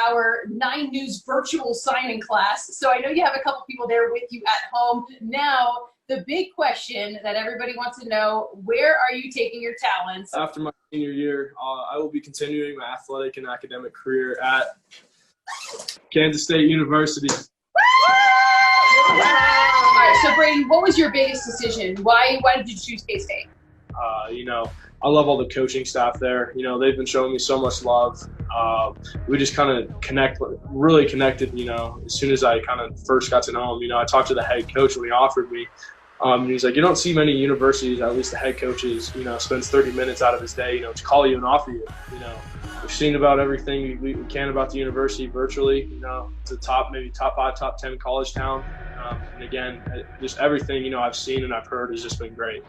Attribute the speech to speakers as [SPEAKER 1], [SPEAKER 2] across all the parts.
[SPEAKER 1] our 9 News virtual signing class. So I know you have a couple people there with you at home. Now, the big question that everybody wants to know, where are you taking your talents?
[SPEAKER 2] After my senior year, I will be continuing my athletic and academic career at Kansas State University.
[SPEAKER 1] All right, so Brayden, what was your biggest decision? Why did you choose K-State?
[SPEAKER 2] I love all the coaching staff there. They've been showing me so much love. We just kind of really connected, as soon as I kind of first got to know him. I talked to the head coach when he offered me. And he's like, you don't see many universities, at least the head coaches, spends 30 minutes out of his day, to call you and offer you. We've seen about everything we can about the university virtually. It's a maybe top 5, top 10 college town. And again, just everything, I've seen and I've heard has just been great.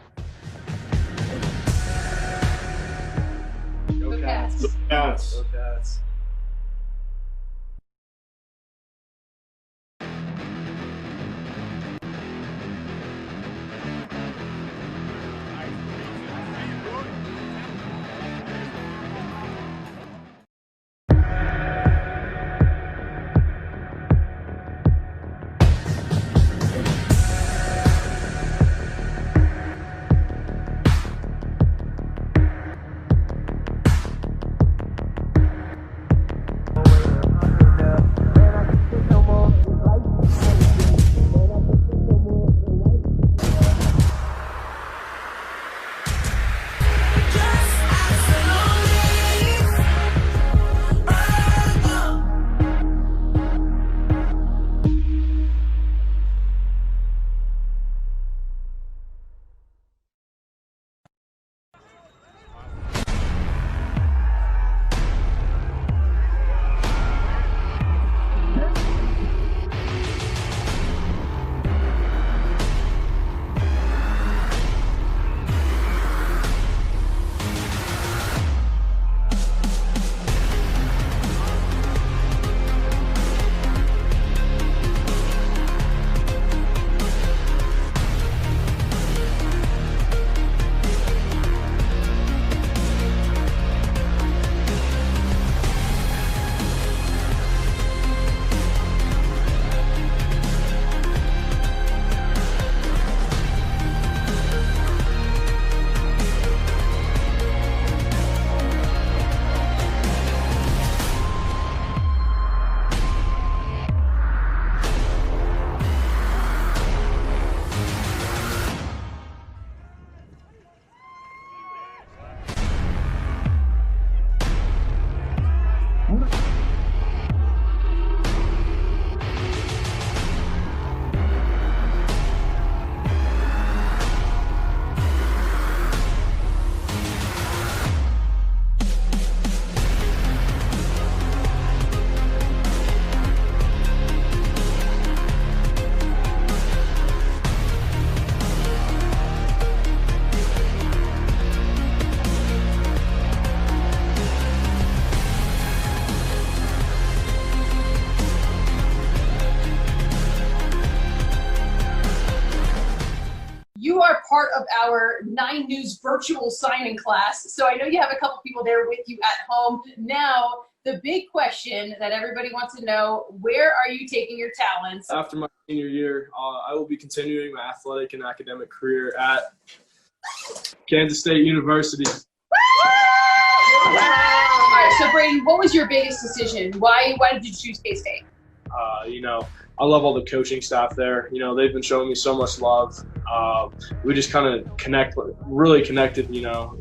[SPEAKER 1] Go Cats.
[SPEAKER 2] Go Cats. Go Cats.
[SPEAKER 1] You are part of our 9 News virtual signing class. So I know you have a couple people there with you at home. Now, the big question that everybody wants to know, where are you taking your talents?
[SPEAKER 2] After my senior year, I will be continuing my athletic and academic career at Kansas State University.
[SPEAKER 1] All right, so Brayden, what was your biggest decision? Why did you choose K-State?
[SPEAKER 2] I love all the coaching staff there. They've been showing me so much love. We just kind of really connected,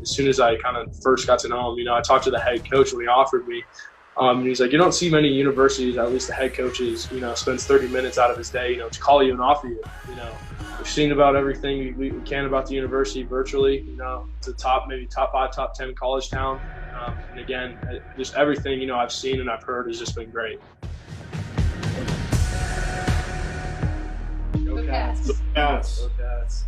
[SPEAKER 2] as soon as I kind of first got to know him. I talked to the head coach when he offered me. And he's like, you don't see many universities, at least the head coaches, spends 30 minutes out of his day, to call you and offer you. We've seen about everything we can about the university virtually. It's a maybe top 5, top 10 college town. And again, just everything, I've seen and I've heard has just been great.
[SPEAKER 1] Go Cats.
[SPEAKER 2] Go Cats. Go Cats.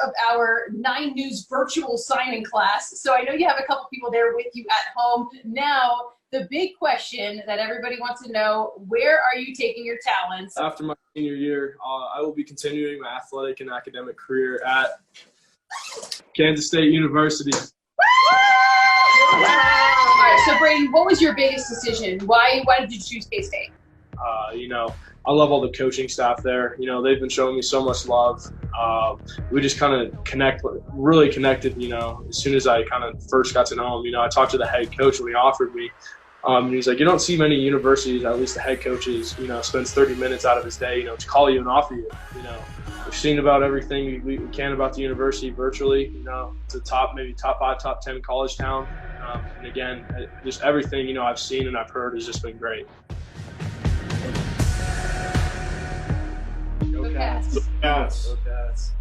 [SPEAKER 1] of our 9 News virtual signing class. So I know you have a couple people there with you at home. Now, the big question that everybody wants to know, where are you taking your talents?
[SPEAKER 2] After my senior year, I will be continuing my athletic and academic career at Kansas State University.
[SPEAKER 1] All right, so Brayden, what was your biggest decision? Why did you choose K-State?
[SPEAKER 2] I love all the coaching staff there. They've been showing me so much love. We just kind of really connected, as soon as I kind of first got to know him. I talked to the head coach when he offered me. And he's like, you don't see many universities, at least the head coaches, spends 30 minutes out of his day, to call you and offer you. We've seen about everything we can about the university virtually. It's a maybe top 5, top 10 college town. And again, just everything, I've seen and I've heard has just been great.
[SPEAKER 1] Go Cats.
[SPEAKER 2] Go Cats. Go Cats.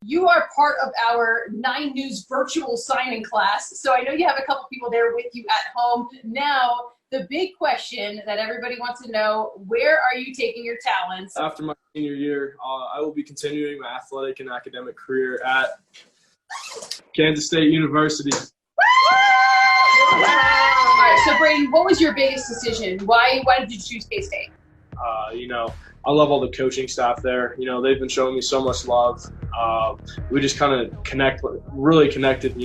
[SPEAKER 1] You are part of our 9 News virtual signing class. So I know you have a couple people there with you at home. Now, the big question that everybody wants to know, where are you taking your talents?
[SPEAKER 2] After my senior year, I will be continuing my athletic and academic career at Kansas State University.
[SPEAKER 1] All right, so Brayden, what was your biggest decision? Why did you choose K-State?
[SPEAKER 2] I love all the coaching staff there. They've been showing me so much love. We just kind of really connected,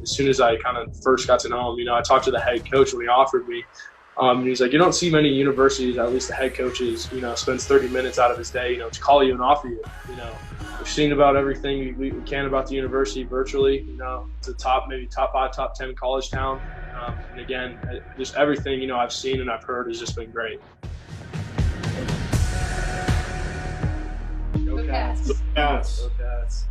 [SPEAKER 2] as soon as I kind of first got to know him. I talked to the head coach when he offered me. And he's like, you don't see many universities, at least the head coaches, spends 30 minutes out of his day, to call you and offer you. We've seen about everything we can about the university virtually. It's a maybe top 5, top 10 college town. And again, just everything, I've seen and I've heard has just been great.
[SPEAKER 1] Go Cats.
[SPEAKER 2] Go Cats. Go Cats.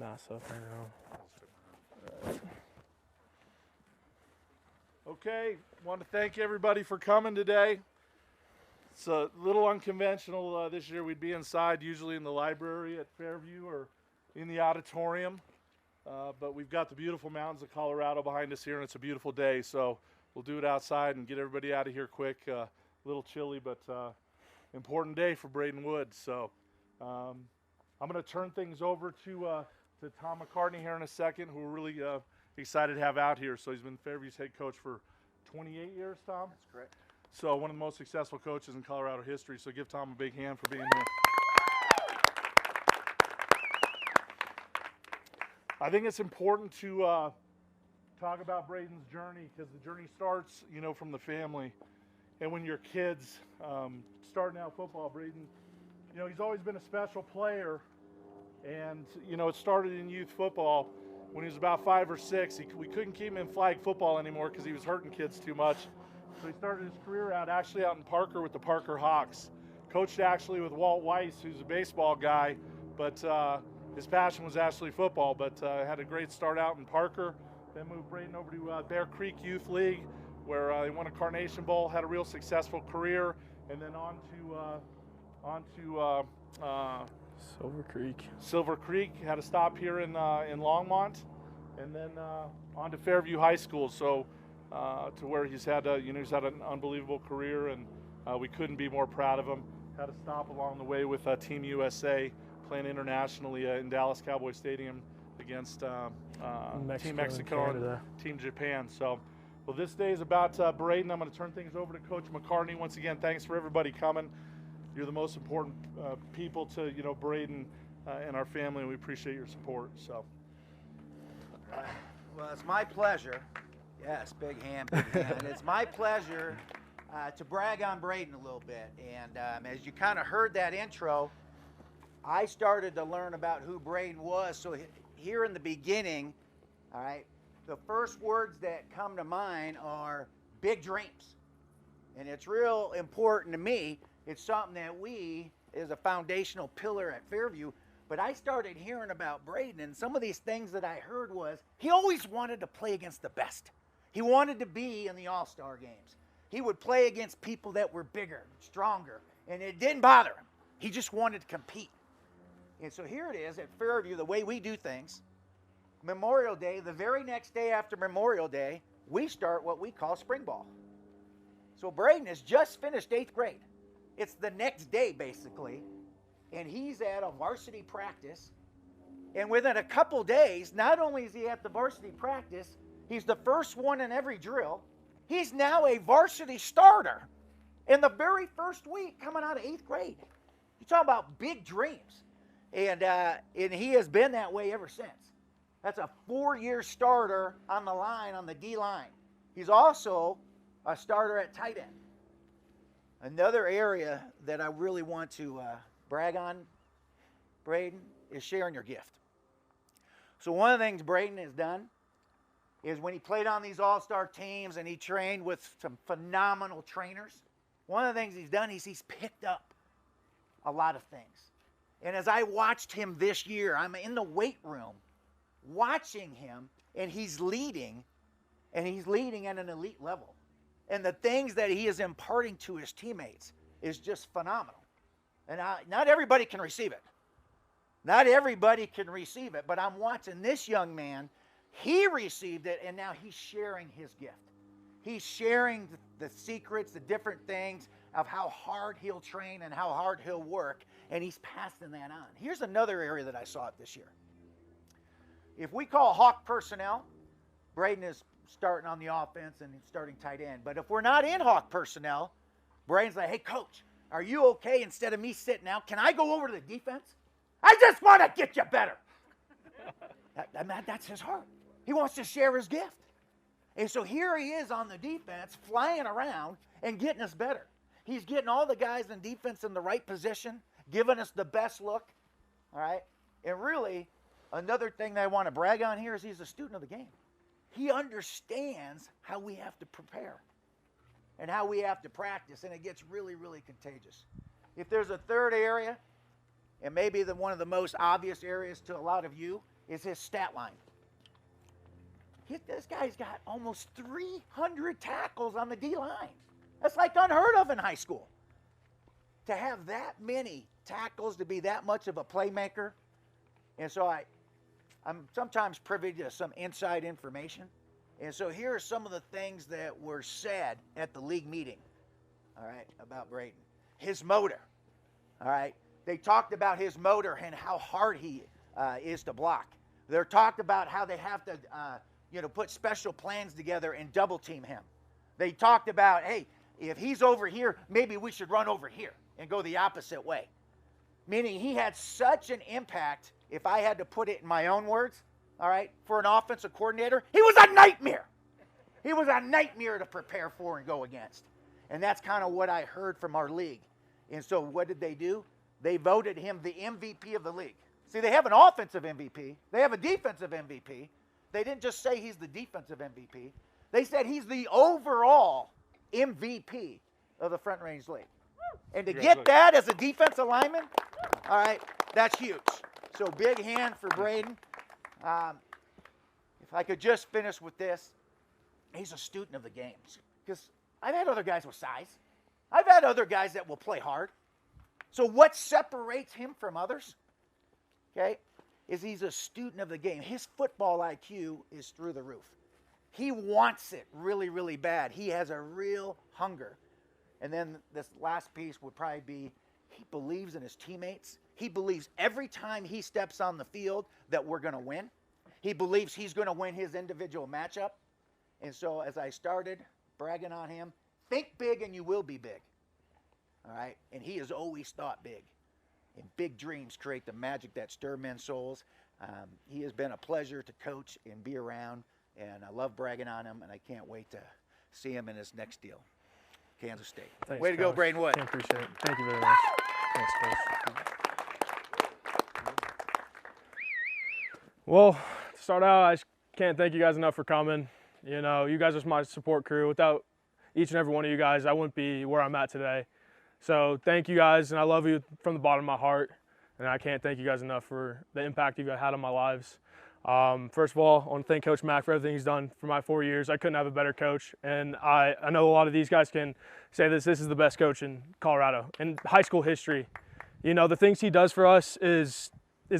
[SPEAKER 3] mask up right now.
[SPEAKER 4] Okay, want to thank everybody for coming today. It's a little unconventional this year. We'd be inside, usually in the library at Fairview or in the auditorium. But we've got the beautiful mountains of Colorado behind us here, and it's a beautiful day. So we'll do it outside and get everybody out of here quick. A little chilly, but important day for Brayden Wood. So I'm going to turn things over to Tom McCartney here in a second, who we're really excited to have out here. So he's been Fairview's head coach for 28 years, Tom?
[SPEAKER 5] That's correct.
[SPEAKER 4] So one of the most successful coaches in Colorado history. So give Tom a big hand for being here. I think it's important to talk about Brayden's journey, because the journey starts, you know, from the family. And when your kids starting out football, Brayden, you know, he's always been a special player. And, you know, it started in youth football when he was about 5 or 6. We couldn't keep him in flag football anymore because he was hurting kids too much. So he started his career out in Parker with the Parker Hawks. Coached actually with Walt Weiss, who's a baseball guy, but his passion was actually football. But had a great start out in Parker. Then moved Brayden over to Bear Creek Youth League, where he won a Carnation Bowl, had a real successful career, and then on to Silver Creek, had a stop here in Longmont, and then on to Fairview High School. So to where he's had he's had an unbelievable career, and we couldn't be more proud of him. Had a stop along the way with Team USA, playing internationally in Dallas Cowboy Stadium against Team Mexico and Team Japan. So, well, this day is about Brayden. I'm going to turn things over to Coach McCartney. Once again, thanks for everybody coming. You're the most important people to, you know, Brayden and our family, and we appreciate your support. So,
[SPEAKER 5] Well, it's my pleasure. Yes, big hand, big hand. It's my pleasure to brag on Brayden a little bit. And as you kind of heard that intro, I started to learn about who Brayden was. So here in the beginning, all right, the first words that come to mind are big dreams. And it's real important to me. It's something that we, as a foundational pillar at Fairview, but I started hearing about Brayden, and some of these things that I heard was he always wanted to play against the best. He wanted to be in the All-Star games. He would play against people that were bigger, stronger, and it didn't bother him. He just wanted to compete. And so here it is at Fairview, the way we do things. Memorial Day, the very next day after Memorial Day, we start what we call spring ball. So Brayden has just finished 8th grade. It's the next day, basically, and he's at a varsity practice. And within a couple days, not only is he at the varsity practice, he's the first one in every drill. He's now a varsity starter in the very first week coming out of 8th grade. You talk about big dreams. And he has been that way ever since. That's a 4-year starter on the line, on the D line. He's also a starter at tight end. Another area that I really want to brag on, Brayden, is sharing your gift. So one of the things Brayden has done is when he played on these all-star teams and he trained with some phenomenal trainers, one of the things he's done is he's picked up a lot of things. And as I watched him this year, I'm in the weight room watching him, and he's leading at an elite level. And the things that he is imparting to his teammates is just phenomenal. And not everybody can receive it. Not everybody can receive it, but I'm watching this young man. He received it, and now he's sharing his gift. He's sharing the secrets, the different things of how hard he'll train and how hard he'll work, and he's passing that on. Here's another area that I saw it this year. If we call Hawk personnel, Brayden is starting on the offense and starting tight end. But if we're not in Hawk personnel, Brayden's like, hey, coach, are you okay? Instead of me sitting out, can I go over to the defense? I just want to get you better. That's his heart. He wants to share his gift. And so here he is on the defense, flying around and getting us better. He's getting all the guys in defense in the right position, giving us the best look. All right? And really, another thing that I want to brag on here is he's a student of the game. He understands how we have to prepare and how we have to practice, and it gets really, really contagious. If there's a third area, and maybe one of the most obvious areas to a lot of you, is his stat line. This guy's got almost 300 tackles on the D-line. That's like unheard of in high school. To have that many tackles, to be that much of a playmaker. And so I'm sometimes privy to some inside information. And so here are some of the things that were said at the league meeting, all right, about Brayden. His motor, all right. They talked about his motor and how hard he is to block. They're talked about how they have to, put special plans together and double team him. They talked about, hey, if he's over here, maybe we should run over here and go the opposite way. Meaning he had such an impact, if I had to put it in my own words, all right, for an offensive coordinator, he was a nightmare. He was a nightmare to prepare for and go against. And that's kind of what I heard from our league. And so what did they do? They voted him the MVP of the league. See, they have an offensive MVP. They have a defensive MVP. They didn't just say he's the defensive MVP. They said he's the overall MVP of the Front Range League. And to get that as a defensive lineman, all right, that's huge. So big hand for Brayden. If I could just finish with this, he's a student of the games. Because I've had other guys with size. I've had other guys that will play hard. So what separates him from others, okay, is he's a student of the game. His football IQ is through the roof. He wants it really, really bad. He has a real hunger. And then this last piece would probably be he believes in his teammates. He believes every time he steps on the field that we're going to win. He believes he's going to win his individual matchup. And so as I started bragging on him, think big and you will be big. All right? And he has always thought big. And big dreams create the magic that stir men's souls. He has been a pleasure to coach and be around. And I love bragging on him, and I can't wait to see him in his next deal. Kansas State.
[SPEAKER 3] Thanks,
[SPEAKER 5] Way to go,
[SPEAKER 3] Coach.
[SPEAKER 5] Brayden Wood.
[SPEAKER 3] I appreciate it. Thank you very much. Thanks, Coach. Well, to start out, I just can't thank you guys enough for coming. You know, you guys are my support crew. Without each and every one of you guys, I wouldn't be where I'm at today. So thank you guys, and I love you from the bottom of my heart. And I can't thank you guys enough for the impact you guys had on my lives. First of all, I want to thank Coach Mack for everything he's done for my 4 years. I couldn't have a better coach, and I know a lot of these guys can say this is the best coach in Colorado in high school history. You know, the things he does for us is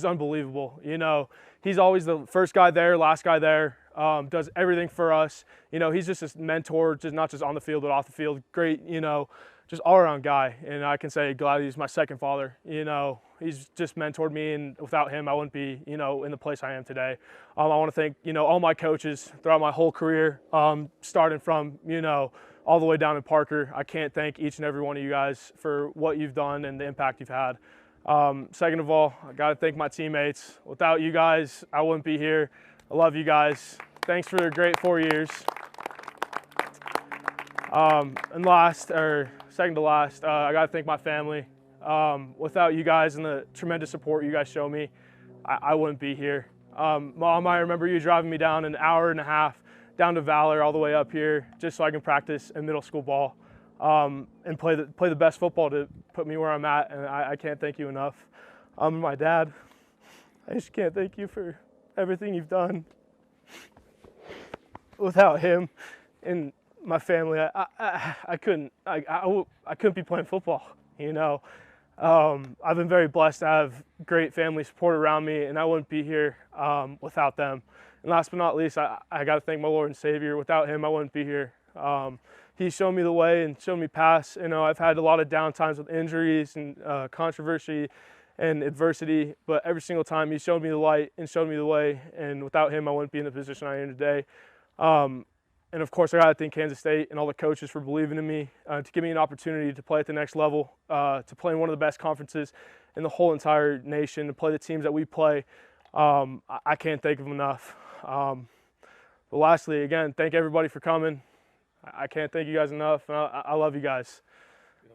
[SPEAKER 3] unbelievable. You know, he's always the first guy there, last guy there, does everything for us. You know, he's just a mentor, just not just on the field but off the field. Great, you know, just all-around guy, and I can say glad he's my second father. You know, he's just mentored me, and without him, I wouldn't be, you know, in the place I am today. I want to thank, you know, all my coaches throughout my whole career, starting from, you know, all the way down in Parker. I can't thank each and every one of you guys for what you've done and the impact you've had. Second of all, I got to thank my teammates. Without you guys, I wouldn't be here. I love you guys. Thanks for a great 4 years. And second to last, I got to thank my family. Without you guys and the tremendous support you guys show me, I wouldn't be here. Mom, I remember you driving me down an hour and a half down to Valor all the way up here just so I can practice in middle school ball and play the best football to put me where I'm at, and I can't thank you enough. My dad, I just can't thank you for everything you've done. Without him and my family, I couldn't be playing football, you know. I've been very blessed to have great family support around me, and I wouldn't be here without them. And last but not least, I got to thank my Lord and Savior. Without him, I wouldn't be here. He showed me the way and showed me paths. You know, I've had a lot of down times with injuries and controversy and adversity, but every single time he showed me the light and showed me the way, and without him, I wouldn't be in the position I am today. And of course, I got to thank Kansas State and all the coaches for believing in me, to give me an opportunity to play at the next level, to play in one of the best conferences in the whole entire nation, to play the teams that we play. I can't thank them enough. But lastly, again, thank everybody for coming. I can't thank you guys enough. And I love you guys.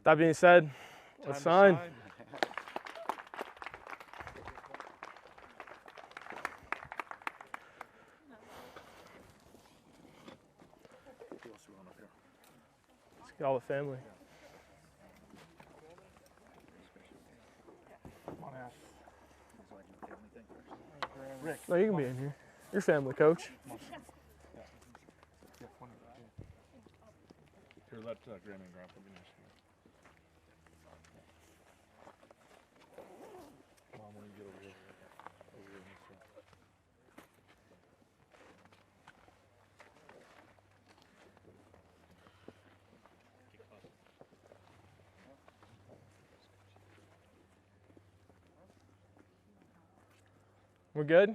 [SPEAKER 3] That being said, let's sign. Let's get all the family.
[SPEAKER 5] Come on, Ash.
[SPEAKER 4] Rick.
[SPEAKER 3] No, you can be in here. Your family, coach.
[SPEAKER 4] Here, let Grandma and Grandpa be next to you. Mom, when you get over here. Over here, this way.
[SPEAKER 3] We're good?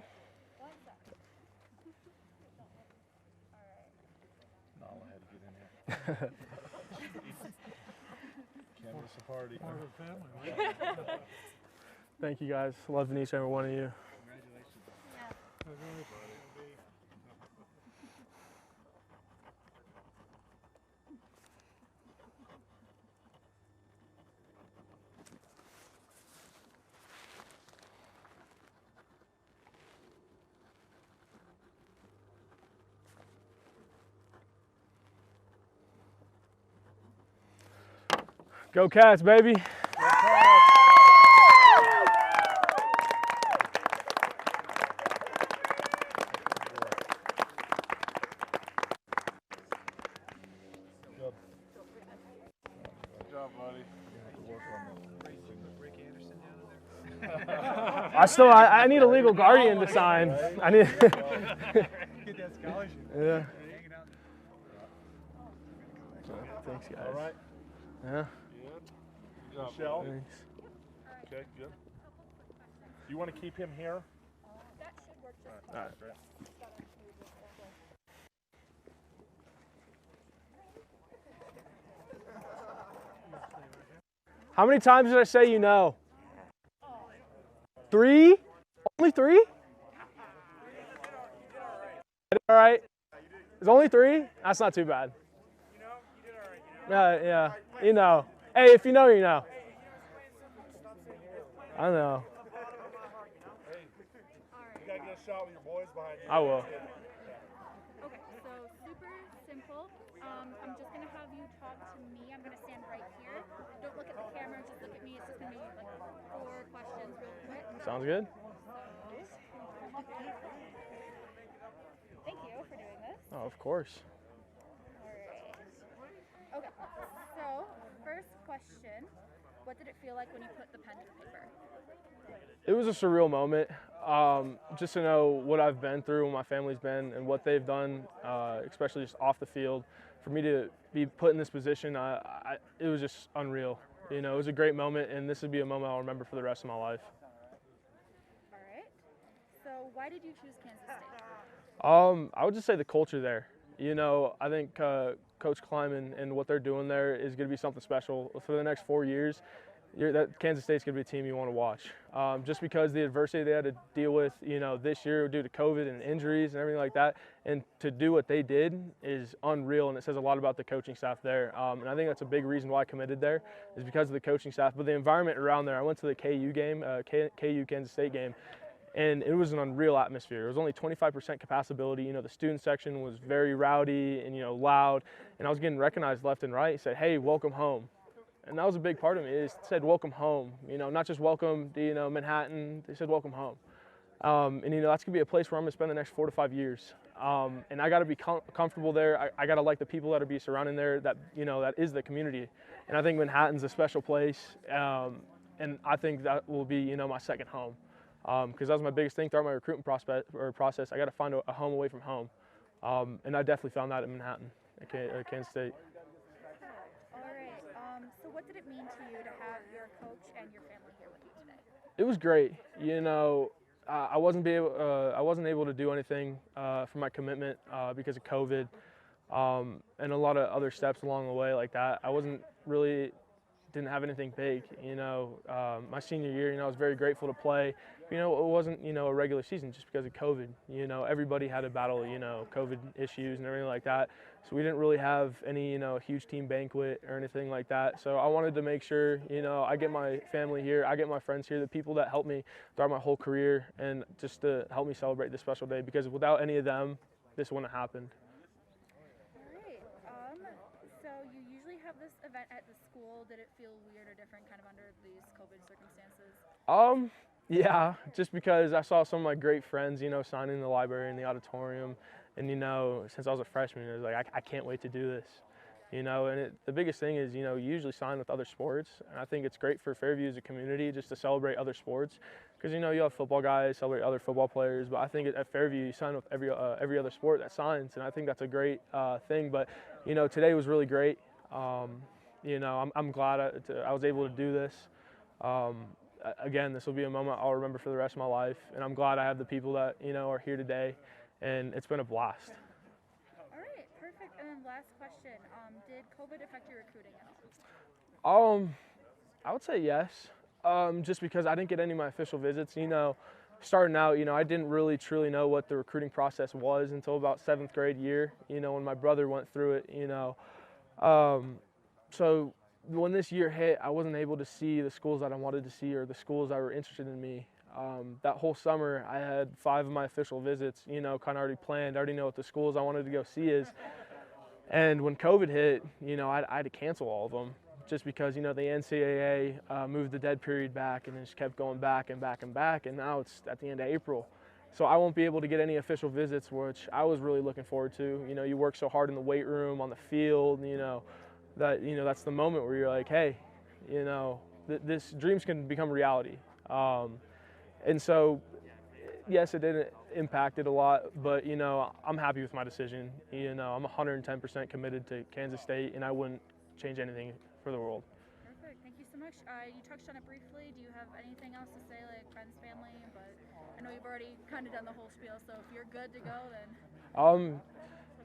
[SPEAKER 4] No, I had to get in here. Can't miss a party. Part of the family.
[SPEAKER 3] Thank you guys. Loving each and every one of you. Go Cats, baby.
[SPEAKER 4] Good job, buddy.
[SPEAKER 3] I need a legal guardian to sign. I need.
[SPEAKER 6] Get that scholarship.
[SPEAKER 3] Yeah.
[SPEAKER 6] Hanging out.
[SPEAKER 3] Thanks, guys.
[SPEAKER 4] All right.
[SPEAKER 3] Yeah.
[SPEAKER 4] Good. Michelle.
[SPEAKER 3] Thanks.
[SPEAKER 4] Okay, good. You want to keep him here?
[SPEAKER 7] That should work just
[SPEAKER 3] All right.
[SPEAKER 4] Great.
[SPEAKER 3] How many times did I say you know? 3? Only 3? All right. It's only 3? That's not too bad. Yeah. You know. Hey, if you know, you know. I know.
[SPEAKER 4] You got to get a shot with your boys behind you.
[SPEAKER 3] I will.
[SPEAKER 7] Okay, so super simple. I'm just gonna have you talk to me. I'm gonna stand right here. Don't look at the camera, just look at me. It's just gonna be like 4 questions real quick.
[SPEAKER 3] Sounds good.
[SPEAKER 7] Thank you for doing this.
[SPEAKER 3] Oh, of course.
[SPEAKER 7] Alright. Okay, so first question. What did it feel like when you put the pen to the paper?
[SPEAKER 3] It was a surreal moment. Just to know what I've been through, what my family's been, and what they've done, especially just off the field. For me to be put in this position, it was just unreal. You know, it was a great moment, and this would be a moment I'll remember for the rest of my life.
[SPEAKER 7] Alright. So why did you choose Kansas State?
[SPEAKER 3] I would just say the culture there. You know, I think Coach Kleiman and what they're doing there is going to be something special for the next 4 years. That Kansas State's going to be a team you want to watch. Just because the adversity they had to deal with, you know, this year due to COVID and injuries and everything like that, and to do what they did is unreal, and it says a lot about the coaching staff there. And I think that's a big reason why I committed there is because of the coaching staff, but the environment around there. I went to the KU game, KU Kansas State game, and it was an unreal atmosphere. It was only 25% capacity. You know, the student section was very rowdy and, you know, loud, and I was getting recognized left and right. Said, "Hey, welcome home." And that was a big part of me. It said, welcome home. You know, not just welcome to, you know, Manhattan. They said, welcome home. And, you know, that's going to be a place where I'm going to spend the next 4 to 5 years. And I got to be comfortable there. I got to like the people that are be surrounding there that, you know, that is the community. And I think Manhattan's a special place. And I think that will be, you know, my second home. Because that was my biggest thing throughout my recruitment process. I got to find a home away from home. And I definitely found that in Manhattan at Kansas State.
[SPEAKER 7] So what did it mean to you to have your coach and your family here with you today?
[SPEAKER 3] It was great. You know, I wasn't able to do anything for my commitment because of COVID and a lot of other steps along the way like that. I didn't have anything big. You know, my senior year, you know, I was very grateful to play. You know, it wasn't, you know, a regular season just because of COVID. You know, everybody had to battle, you know, COVID issues and everything like that. So we didn't really have any, you know, huge team banquet or anything like that. So I wanted to make sure, you know, I get my family here, I get my friends here, the people that helped me throughout my whole career, and just to help me celebrate this special day, because without any of them, this wouldn't have happened.
[SPEAKER 7] All right. So you usually have this event at the school. Did it feel weird or different kind of under these COVID circumstances?
[SPEAKER 3] Yeah, just because I saw some of my great friends, you know, signing in the library and the auditorium. And, you know, since I was a freshman, it was like, I can't wait to do this. You know, and the biggest thing is, you know, you usually sign with other sports. And I think it's great for Fairview as a community just to celebrate other sports. Because, you know, you have football guys celebrate other football players. But I think at Fairview, you sign with every other sport that signs. And I think that's a great thing. But, you know, today was really great. You know, I'm glad I was able to do this. Again, this will be a moment I'll remember for the rest of my life. And I'm glad I have the people that, you know, are here today. And it's been a blast.
[SPEAKER 7] All right, perfect. And then last question, did COVID affect your recruiting at all?
[SPEAKER 3] I would say yes, just because I didn't get any of my official visits. You know, starting out, you know, I didn't really truly know what the recruiting process was until about 7th grade year, you know, when my brother went through it, you know. So when this year hit, I wasn't able to see the schools that I wanted to see or the schools that were interested in me. That whole summer, I had 5 of my official visits, you know, kind of already planned. I already know what the schools I wanted to go see is. And when COVID hit, you know, I had to cancel all of them just because, you know, the NCAA moved the dead period back and it just kept going back and back and back. And now it's at the end of April. So I won't be able to get any official visits, which I was really looking forward to. You know, you work so hard in the weight room, on the field, you know, that's the moment where you're like, hey, you know, this dreams can become reality. And so, yes, it didn't impact it a lot, but, you know, I'm happy with my decision. You know, I'm 110% committed to Kansas State, and I wouldn't change anything for the world.
[SPEAKER 7] Perfect. Thank you so much. You touched on it briefly. Do you have anything else to say, like friends, family? But I know you've already kind of done the whole spiel, so if you're good to go, then.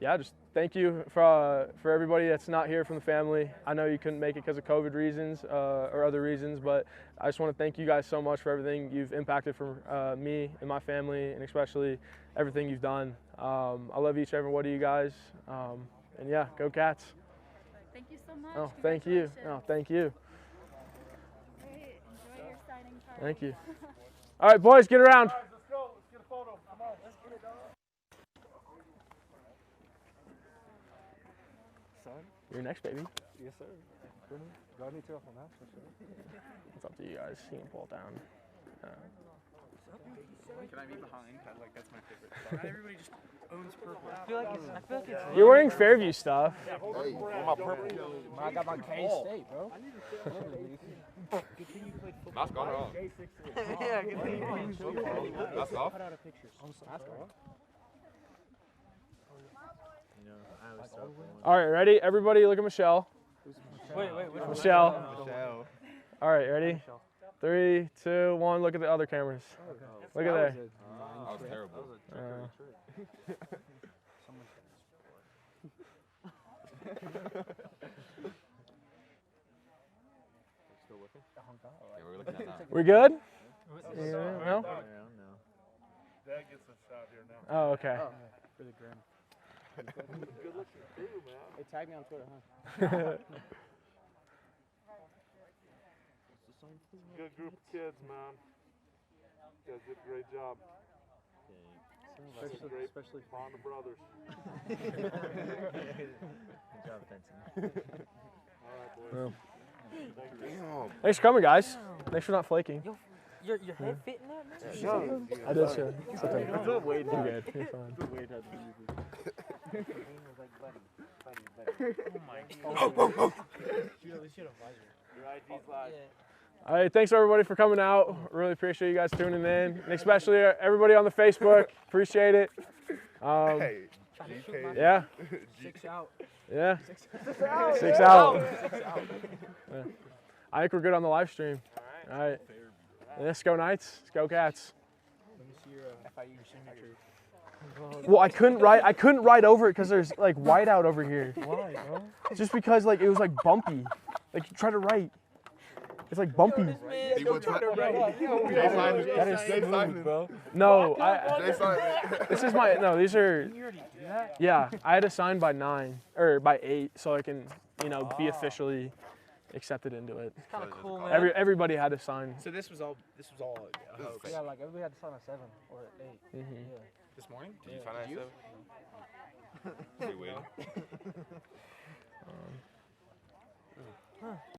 [SPEAKER 3] Yeah, just thank you for everybody that's not here from the family. I know you couldn't make it because of COVID reasons or other reasons, but I just want to thank you guys so much for everything you've impacted for me and my family, and especially everything you've done. I love each and every one of you guys, and yeah, go Cats.
[SPEAKER 7] Thank you so much.
[SPEAKER 3] Oh, thank you. Oh, thank you.
[SPEAKER 7] Great. Enjoy your signing party.
[SPEAKER 3] Thank you. All right, boys, get around.
[SPEAKER 4] Guys, let's go. Let's get a photo. Come on. Let's get it done.
[SPEAKER 6] Son?
[SPEAKER 3] You're next, baby.
[SPEAKER 6] Yes, sir. Do I need to off on that? For sure.
[SPEAKER 3] It's up to you guys. You can pull it down.
[SPEAKER 8] Can I be behind? Like, that's my favorite spot. Everybody just owns purple. I feel like it's
[SPEAKER 3] You're wearing Fairview stuff.
[SPEAKER 6] Hey, where my purple? I got my K-State, bro.
[SPEAKER 9] Mask on or off?
[SPEAKER 8] Yeah, good thing.
[SPEAKER 9] Mask off?
[SPEAKER 3] All right, ready? Everybody look at Michelle.
[SPEAKER 8] Wait.
[SPEAKER 3] Michelle. All right, ready? 3, 2, 1. Look at the other cameras. Look at there.
[SPEAKER 9] That was terrible. Yeah, we're looking at that.
[SPEAKER 3] We good? Yeah, no?
[SPEAKER 4] Dad gets a shot here now.
[SPEAKER 3] Oh, okay.
[SPEAKER 6] For the gram.
[SPEAKER 4] Good looking too, man.
[SPEAKER 6] Hey, tag me on Twitter, huh?
[SPEAKER 4] Good group of kids, man. You guys did a great job.
[SPEAKER 6] Especially
[SPEAKER 4] Bond of brothers.
[SPEAKER 6] Good job, Benson.
[SPEAKER 4] All right, boys.
[SPEAKER 9] Damn.
[SPEAKER 3] Thanks for coming, guys. Thanks for not flaking.
[SPEAKER 8] Your head fitting that, man?
[SPEAKER 3] I did show. It's okay.
[SPEAKER 6] That's what Wade
[SPEAKER 3] You're good. You're fine.
[SPEAKER 6] Wade had to do.
[SPEAKER 8] Oh my god.
[SPEAKER 4] Your ID's live.
[SPEAKER 3] All right, thanks everybody for coming out. Really appreciate you guys tuning in, and especially everybody on the Facebook. Appreciate it.
[SPEAKER 9] Hey, GK.
[SPEAKER 3] Yeah.
[SPEAKER 6] 6 out.
[SPEAKER 3] Yeah. 6 out. Yeah. I think we're good on the live stream. All right. Let's go Knights. Let's go Cats.
[SPEAKER 6] Let me see your FIU signature.
[SPEAKER 3] Well, I couldn't write over it because there's like whiteout over here.
[SPEAKER 6] Why, bro?
[SPEAKER 3] Just because like it was like bumpy. Like you try to write. It's like bumpy.
[SPEAKER 9] He was trying to
[SPEAKER 6] That is smooth, bro.
[SPEAKER 3] No,
[SPEAKER 9] This
[SPEAKER 3] is my these are
[SPEAKER 8] You already do that?
[SPEAKER 3] yeah, I had to sign by 9 or by 8 so I can, you know, be officially accepted into it.
[SPEAKER 8] It's kind of cool, man.
[SPEAKER 3] Everybody had to sign.
[SPEAKER 8] So this was all a hoax.
[SPEAKER 6] Yeah, like everybody had to sign at 7 or at 8.
[SPEAKER 3] Mhm.
[SPEAKER 6] Yeah.
[SPEAKER 8] This morning?
[SPEAKER 9] Did you find that stuff? We waiting.